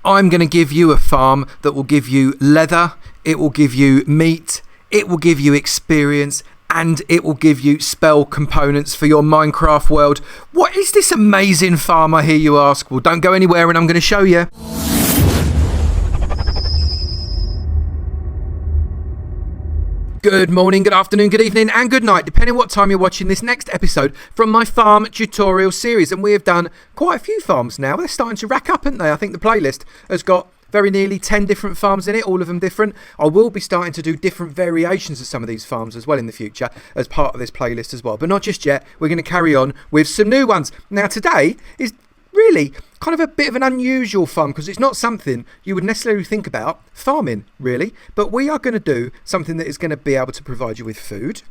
I'm going to give you a farm that will give you leather, it will give you meat, it will give you experience, and it will give you spell components for your Minecraft world. What is this amazing farm, I hear you ask? Well, don't go anywhere and I'm going to show you. Good morning, good afternoon, good evening, and good night, depending on what time you're watching this next episode from my farm tutorial series. And we have done quite a few farms now. They're starting to rack up, aren't they? I think the playlist has got very nearly 10 different farms in it, all of them different. I will be starting to do different variations of some of these farms as well in the future as part of this playlist as well. But not just yet. We're going to carry on with some new ones. Now, today is really kind of a bit of an unusual farm because it's not something you would necessarily think about farming, really. But we are going to do something that is going to be able to provide you with food.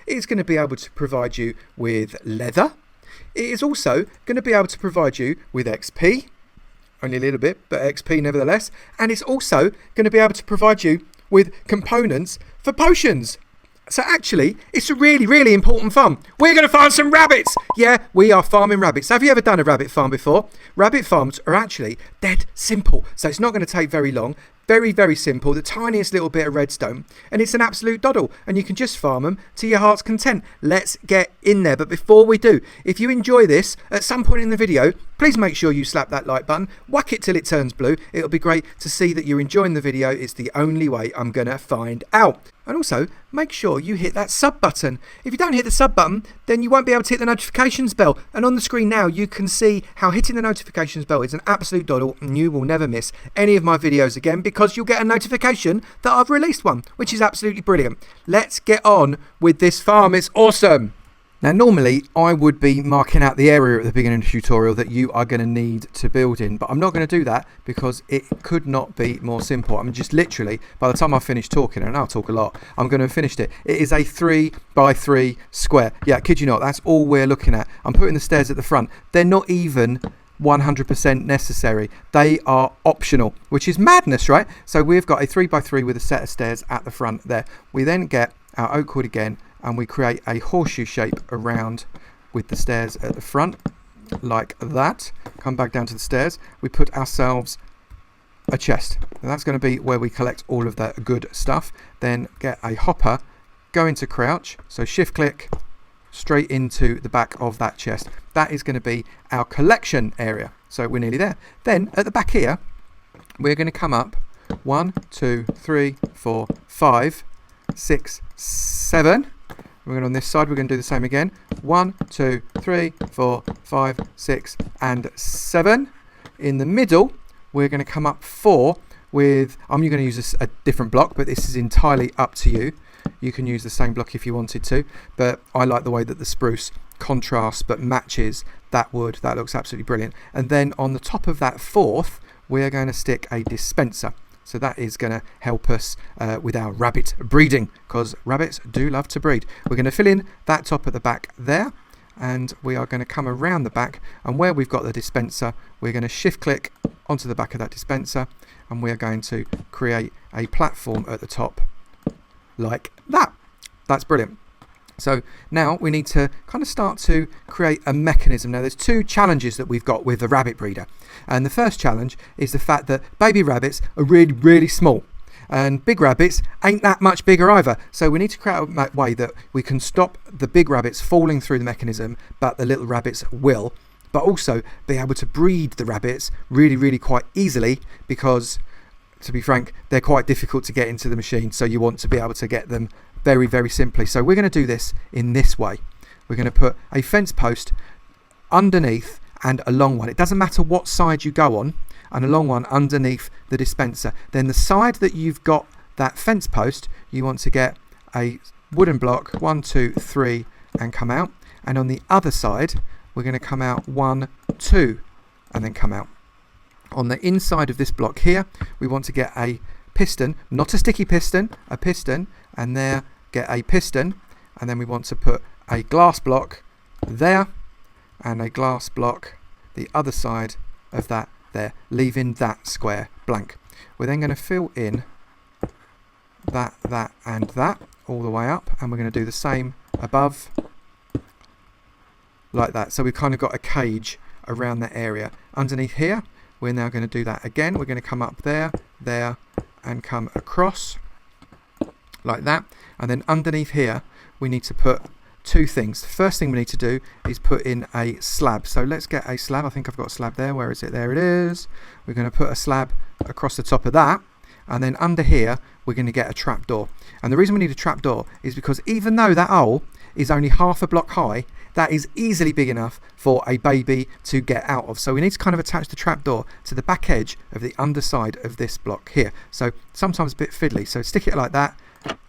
It's going to be able to provide you with leather. It is also going to be able to provide you with XP. Only a little bit, but XP nevertheless. And it's also going to be able to provide you with components for potions. So actually, it's a really, really important farm. We're going to farm some rabbits. Yeah, we are farming rabbits. Have you ever done a rabbit farm before? Rabbit farms are actually dead simple. So it's not going to take very long. Very, very simple. The tiniest little bit of redstone. And it's an absolute doddle. And you can just farm them to your heart's content. Let's get in there. But before we do, if you enjoy this at some point in the video, please make sure you slap that like button. Whack it till it turns blue. It'll be great to see that you're enjoying the video. It's the only way I'm going to find out. And also, make sure you hit that sub button. If you don't hit the sub button, then you won't be able to hit the notifications bell. And on the screen now, you can see how hitting the notifications bell is an absolute doddle, and you will never miss any of my videos again because you'll get a notification that I've released one, which is absolutely brilliant. Let's get on with this farm. It's awesome. Now, normally, I would be marking out the area at the beginning of the tutorial that you are going to need to build in, but I'm not going to do that because it could not be more simple. I'm just literally, by the time I finish talking, and I'll talk a lot, I'm going to have finished it. It is a 3x3 square. Yeah, kid you not, that's all we're looking at. I'm putting the stairs at the front. They're not even 100% necessary. They are optional, which is madness, right? So we've got a 3x3 with a set of stairs at the front there. We then get our oak wood again, and we create a horseshoe shape around with the stairs at the front, like that. Come back down to the stairs. We put ourselves a chest. And that's going to be where we collect all of that good stuff. Then get a hopper, go into crouch. So shift click straight into the back of that chest. That is going to be our collection area. So we're nearly there. Then at the back here, we're going to come up 1, 2, 3, 4, 5, 6, 7. We're going on this side, we're going to do the same again. 1, 2, 3, 4, 5, 6, and 7. In the middle, we're going to come up 4 with, I'm going to use a different block, but this is entirely up to you. You can use the same block if you wanted to, but I like the way that the spruce contrasts but matches that wood. That looks absolutely brilliant. And then on the top of that 4th, we're going to stick a dispenser. So that is going to help us with our rabbit breeding, because rabbits do love to breed. We're going to fill in that top at the back there, and we are going to come around the back, and where we've got the dispenser, we're going to shift click onto the back of that dispenser, and we are going to create a platform at the top like that. That's brilliant. So now we need to kind of start to create a mechanism. Now there's 2 challenges that we've got with the rabbit breeder. And the first challenge is the fact that baby rabbits are really, really small. And big rabbits ain't that much bigger either. So we need to create a way that we can stop the big rabbits falling through the mechanism, but the little rabbits will. But also be able to breed the rabbits really, really quite easily because, to be frank, they're quite difficult to get into the machine. So you want to be able to get them very, very simply. So we're going to do this in this way. We're going to put a fence post underneath and a long one. It doesn't matter what side you go on, and a long one underneath the dispenser. Then the side that you've got that fence post, you want to get a wooden block, 1, 2, 3, and come out. And on the other side, we're going to come out 1, 2, and then come out. On the inside of this block here, we want to get a piston, not a sticky piston, a piston, and there get a piston, and then we want to put a glass block there and a glass block the other side of that there, leaving that square blank. We're then going to fill in that, and that all the way up, and we're going to do the same above like that. So we've kind of got a cage around that area. Underneath here, we're now going to do that again. We're going to come up there, there, and come across like that. And then underneath here, we need to put two things. The first thing we need to do is put in a slab. So let's get a slab. I think I've got a slab there. Where is it? There it is. We're going to put a slab across the top of that. And then under here, we're going to get a trapdoor. And the reason we need a trapdoor is because even though that hole is only half a block high, that is easily big enough for a baby to get out of. So we need to kind of attach the trapdoor to the back edge of the underside of this block here. So sometimes a bit fiddly. So stick it like that,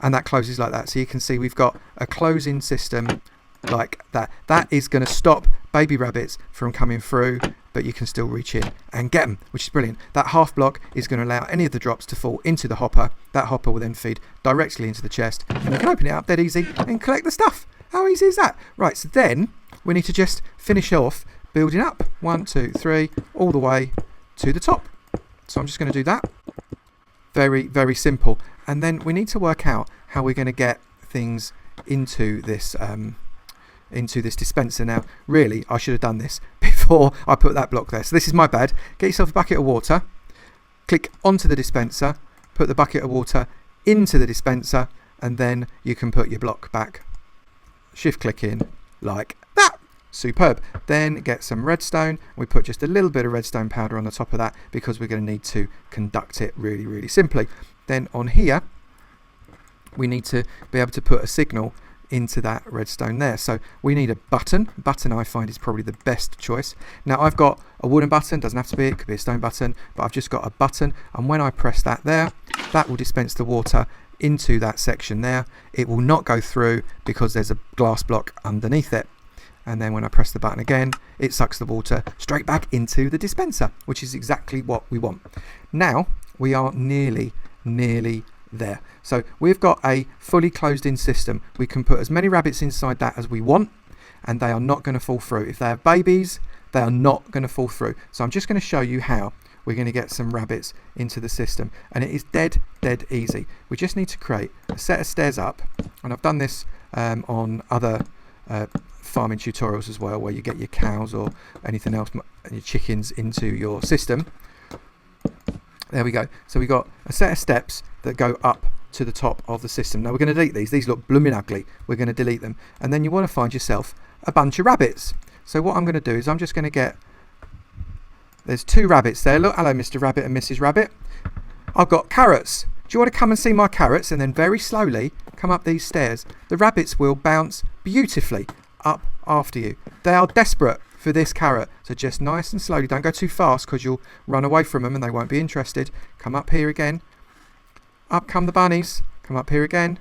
and that closes like that. So you can see we've got a closing system like that. That is going to stop baby rabbits from coming through, but you can still reach in and get them, which is brilliant. That half block is going to allow any of the drops to fall into the hopper. That hopper will then feed directly into the chest, and you can open it up dead easy and collect the stuff. How easy is that? Right, so then we need to just finish off building up 1, 2, 3 all the way to the top. So I'm just going to do that. Very, very simple. And then we need to work out how we're going to get things into this dispenser. Now, really, I should have done this before I put that block there. So this is my bad. Get yourself a bucket of water, click onto the dispenser, put the bucket of water into the dispenser, and then you can put your block back. Shift click in like that. Superb. Then get some redstone. We put just a little bit of redstone powder on the top of that because we're going to need to conduct it really, really simply. Then on here, we need to be able to put a signal into that redstone there. So we need a button. Button I find is probably the best choice. Now I've got a wooden button, doesn't have to be, it could be a stone button, but I've just got a button, and when I press that there, that will dispense the water into that section there. It will not go through because there's a glass block underneath it. And then when I press the button again, it sucks the water straight back into the dispenser, which is exactly what we want. Now we are nearly there. So we've got a fully closed in system. We can put as many rabbits inside that as we want, and they are not going to fall through. If they have babies, they are not going to fall through. So I'm just going to show you how we're going to get some rabbits into the system, and it is dead easy. We just need to create a set of stairs up, and I've done this on other farming tutorials as well, where you get your cows or anything else and your chickens into your system. There we go. So we got a set of steps that go up to the top of the system. Now we're going to delete these. These look blooming ugly. We're going to delete them. And then you want to find yourself a bunch of rabbits. So what I'm going to do is I'm just going to get... There's 2 rabbits there. Look, hello Mr. Rabbit and Mrs. Rabbit. I've got carrots. Do you want to come and see my carrots? And then very slowly come up these stairs. The rabbits will bounce beautifully up after you. They are desperate for this carrot, so just nice and slowly. Don't go too fast because you'll run away from them and they won't be interested. Come up here again. Up come the bunnies. Come up here again.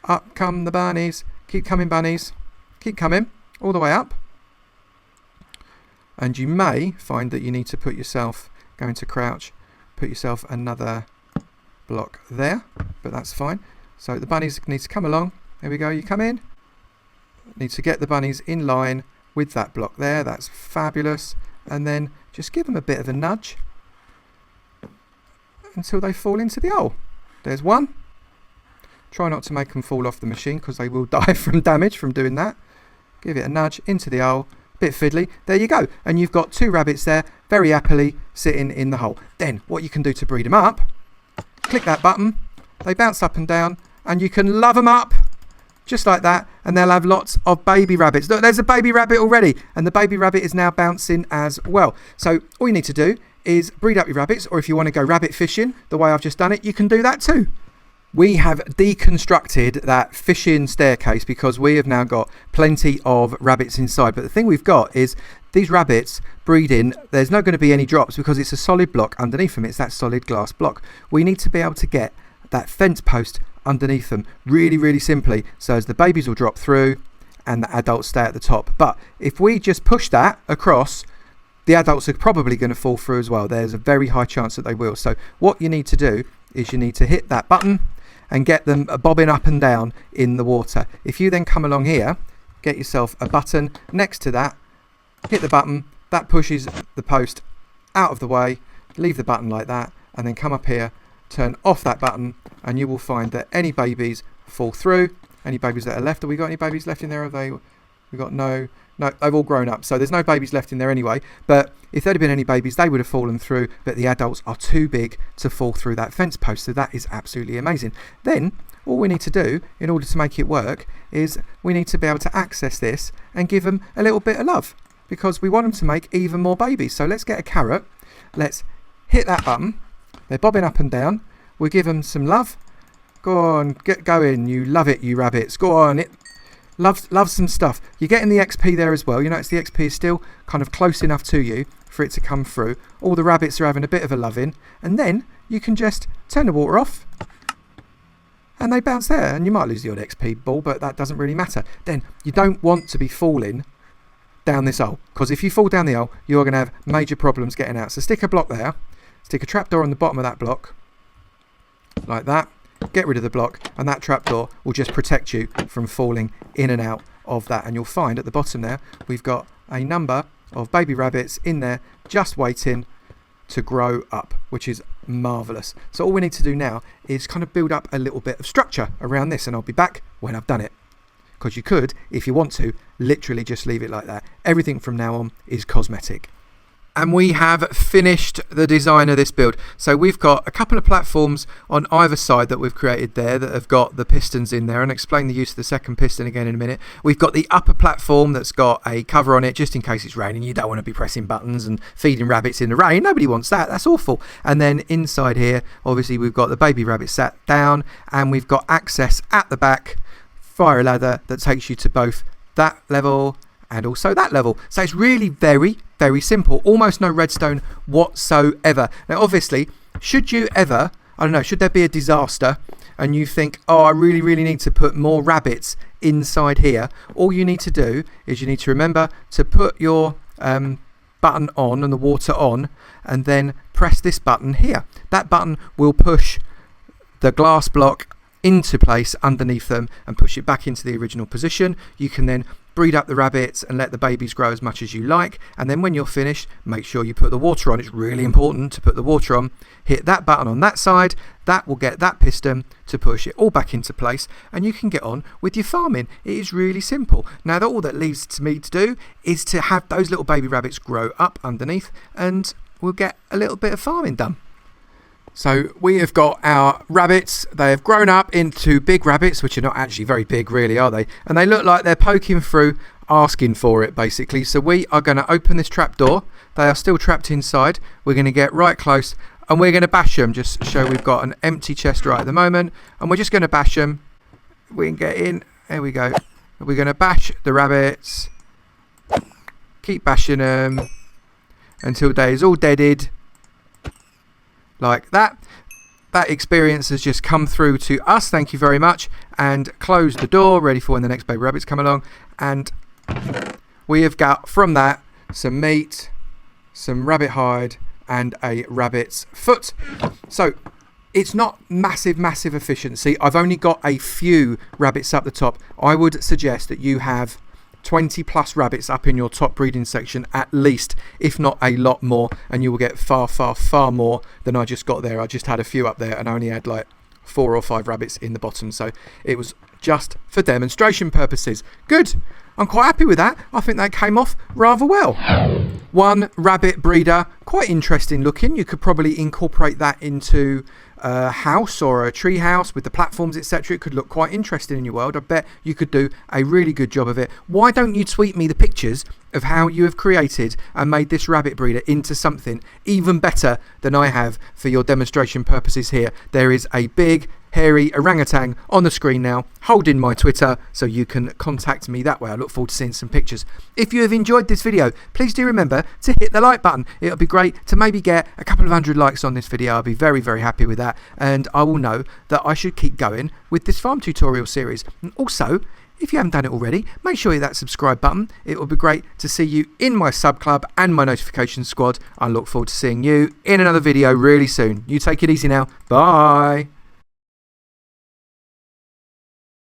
Up come the bunnies. Keep coming, bunnies. Keep coming all the way up. And you may find that you need to put yourself, go into crouch, put yourself another block there, but that's fine. So the bunnies need to come along. There we go. You come in. Need to get the bunnies in line with that block there. That's fabulous. And then just give them a bit of a nudge until they fall into the hole. There's one. Try not to make them fall off the machine because they will die from damage from doing that. Give it a nudge into the hole. Bit fiddly. There you go. And you've got 2 rabbits there very happily sitting in the hole. Then what you can do to breed them up, click that button. They bounce up and down and you can love them up. Just like that, and they'll have lots of baby rabbits. Look, there's a baby rabbit already, and the baby rabbit is now bouncing as well. So all you need to do is breed up your rabbits, or if you want to go rabbit fishing, the way I've just done it, you can do that too. We have deconstructed that fishing staircase because we have now got plenty of rabbits inside. But the thing we've got is these rabbits breeding, there's not going to be any drops because it's a solid block underneath them. It's that solid glass block. We need to be able to get that fence post underneath them really simply, so as the babies will drop through and the adults stay at the top. But if we just push that across, the adults are probably going to fall through as well. There's a very high chance that they will. So what you need to do is you need to hit that button and get them bobbing up and down in the water. If you then come along here, get yourself a button next to that, hit the button, that pushes the post out of the way, leave the button like that, and then come up here, turn off that button, and you will find that any babies fall through. Any babies that are left, have we got any babies left in there? Are they? We've got no, they've all grown up, so there's no babies left in there anyway. But if there'd have been any babies, they would have fallen through, but the adults are too big to fall through that fence post, so that is absolutely amazing. Then all we need to do in order to make it work is we need to be able to access this and give them a little bit of love, because we want them to make even more babies. So let's get a carrot, let's hit that button. They're bobbing up and down. We'll give them some love. Go on, get going. You love it, you rabbits. Go on. It love some stuff. You're getting the XP there as well. You notice the XP is still kind of close enough to you for it to come through. All the rabbits are having a bit of a loving. And then you can just turn the water off. And they bounce there. And you might lose the odd XP ball, but that doesn't really matter. Then you don't want to be falling down this hole, because if you fall down the hole, you're going to have major problems getting out. So stick a block there. Stick a trapdoor on the bottom of that block. Like that. Get rid of the block, and that trapdoor will just protect you from falling in and out of that. And you'll find at the bottom there we've got a number of baby rabbits in there just waiting to grow up, which is marvellous. So all we need to do now is kind of build up a little bit of structure around this, and I'll be back when I've done it. Because you could, if you want to, literally just leave it like that. Everything from now on is cosmetic. And we have finished the design of this build. So we've got a couple of platforms on either side that we've created there that have got the pistons in there, and I'll explain the use of the second piston again in a minute. We've got the upper platform that's got a cover on it just in case it's raining. You don't want to be pressing buttons and feeding rabbits in the rain. Nobody wants that. That's awful. And then inside here, obviously we've got the baby rabbit sat down, and we've got access at the back via a ladder that takes you to both that level and also that level. So it's really very, very simple. Almost no redstone whatsoever. Now obviously, should you ever, I don't know, should there be a disaster and you think, oh, I really, really need to put more rabbits inside here, all you need to do is you need to remember to put your button on and the water on, and then press this button here. That button will push the glass block into place underneath them and push it back into the original position. You can then breed up the rabbits and let the babies grow as much as you like, and then when you're finished, make sure you put the water on. It's really important to put the water on. Hit that button on that side. That will get that piston to push it all back into place, and you can get on with your farming. It is really simple. Now all that leaves to me to do is to have those little baby rabbits grow up underneath, and we'll get a little bit of farming done. So we have got our rabbits. They have grown up into big rabbits, which are not actually very big really, are they? And they look like they're poking through, asking for it basically. So we are going to open this trap door. They are still trapped inside. We're going to get right close and we're going to bash them. Just show we've got an empty chest right at the moment, and we're just going to bash them. We can get in. There we go. We're going to bash the rabbits. Keep bashing them until they is all deaded. Like that. That experience has just come through to us. Thank you very much. And close the door, ready for when the next baby rabbits come along. And we have got from that some meat, some rabbit hide, and a rabbit's foot. So it's not massive efficiency. I've only got a few rabbits up the top. I would suggest that you have 20 plus rabbits up in your top breeding section at least, if not a lot more, and you will get far more than I just got there. I just had a few up there and I only had like 4 or 5 rabbits in the bottom, so it was just for demonstration purposes. Good. I'm quite happy with that. I think that came off rather well. One rabbit breeder, quite interesting looking. You could probably incorporate that into a house or a tree house with the platforms, etc. It could look quite interesting in your world. I bet you could do a really good job of it. Why don't you tweet me the pictures of how you have created and made this rabbit breeder into something even better than I have for your demonstration purposes here? There is a big hairy orangutan on the screen now holding my Twitter, so you can contact me that way. I look forward to seeing some pictures. If you have enjoyed this video, please do remember to hit the like button. It'll be great to maybe get a couple of 100 likes on this video. I'll be very happy with that, and I will know that I should keep going with this farm tutorial series. And also, if you haven't done it already, make sure you hit that subscribe button. It will be great to see you in my sub club and my notification squad. I look forward to seeing you in another video really soon. You take it easy now. Bye.